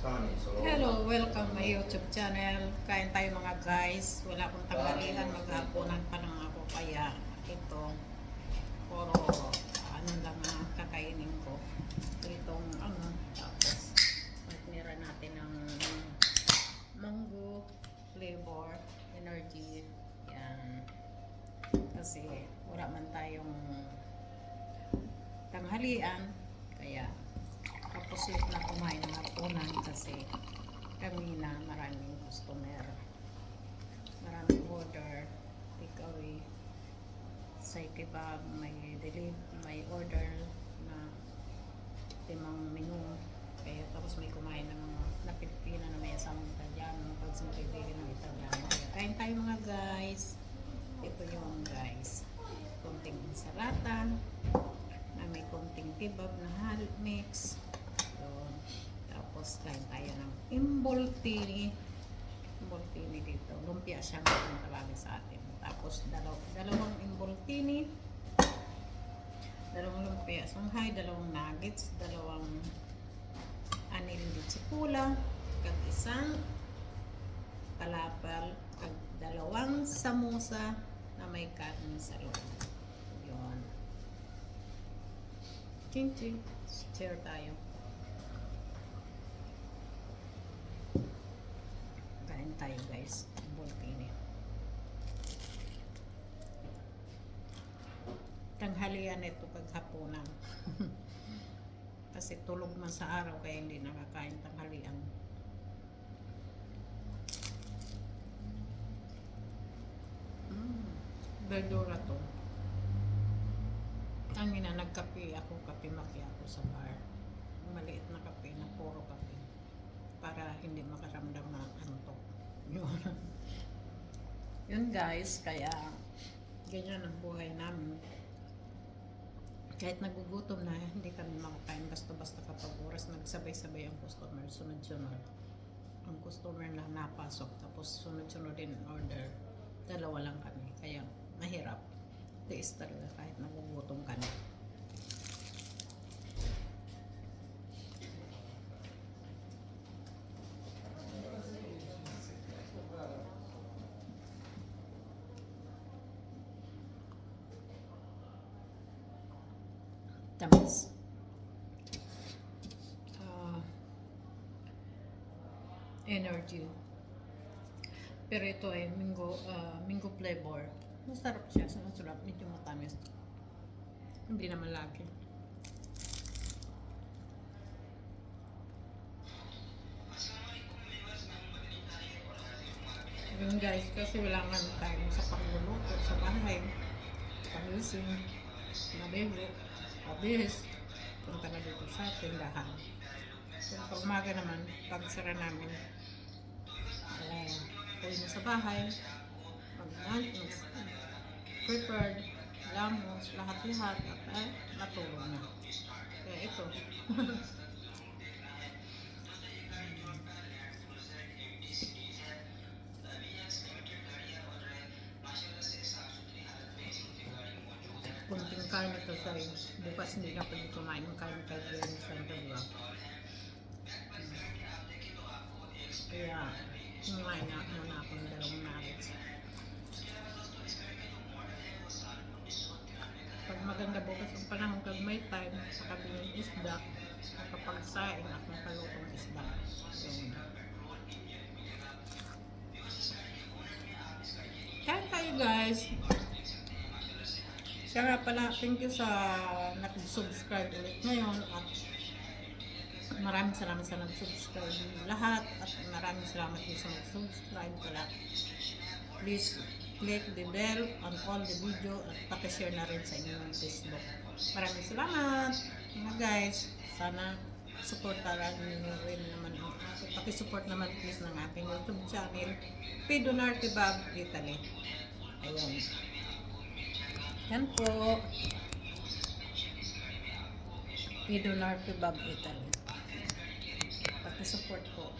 Hello, welcome my YouTube channel. Kain tayo mga guys. Wala akong tanghalian, maghapunan pa lang ako. Kaya ito, puro ano lang ang kakainin ko. Itong ano, tapos magmira natin ng mango flavor, energy. Yan. Kasi wala man tayong tanghalian. Kaya tapos ulit na kumain ng hapunan kasi kanina maraming customer, maraming order, take away sa kebab, may order na 5 menu, kaya tapos may kumain ng mga na Pilipina na may asamang Italiano, pag sa kaibigan ng Italiano, kaya kain tayo mga guys. Ito yung guys, konting insalata na may konting kebab na halot mix. Tapos kain tayo ng imboltini dito. Lumpia siya ang tawagin sa atin. Tapos dalawang imboltini, dalawang lumpia Shanghai, dalawang nuggets, dalawang anil de chipula, kag isang palapal, kag dalawang samosa na may karne sa loob. Yun. Ching ching. Share tayo. Kain tayo guys. Bolpini. Tanghalian ito paghapunan. Kasi tulog man sa araw kaya hindi nakakain tanghalian. Verdura to. Ang ina, nagkape ako, kape macchiato sa bar. Maliit na kape na puro kape. Para hindi makaramdam na antok. Yun. Yun guys, kaya ganyan ang buhay namin. Kahit nagugutom na, hindi kami makakain basta-basta kapag oras nagsabay-sabay ang customer, sunod-sunod. Ang customer na napasok, tapos sunod-sunod din order. Dalawa lang kami, kaya mahirap. Tiis talaga kahit nagugutom ka na. Tamis. Energy. Pero ito ay mango flavor. Masarap siya. Masarap. Medyo matamis. Hindi naman lagi. Yun guys, kasi wala nga tayo sa pagluluto sa bahay. Panglising, nabego, abis, punta na dito sa tindahan. So, pag umaga naman, pag sara namin, uwi na sa bahay, mag-lunch, prepared, lamos, lahat-lahat, at matulog na. Kaya ito. Kunting karne to sa bukas hindi na pwede kumain ng karne kahit yun sa dalawa. Kaya kumain na muna ako ng dalawang nuggets. Pag maganda bukas ang panahon kag may time, makabiling isda, makapagsain at makalutong isda. Yun. Kaya tayo guys. Siya nga pala, thank you sa nag-subscribe ulit ngayon at maraming salamat sa nag-subscribe lahat at maraming salamat din sa nag-subscribe pala. Please click the bell on all the video at pakishare na rin sa inyong Facebook. Maraming salamat mga guys. Sana supportaran niyo rin naman ang pakisupport naman please ng aking YouTube channel, Pidonar Kebab Italy. Ayun. Yan po. Pidonar Kebab Italy. Pakisupport po.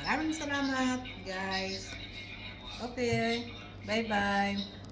Maraming salamat guys. Okay. Bye-bye.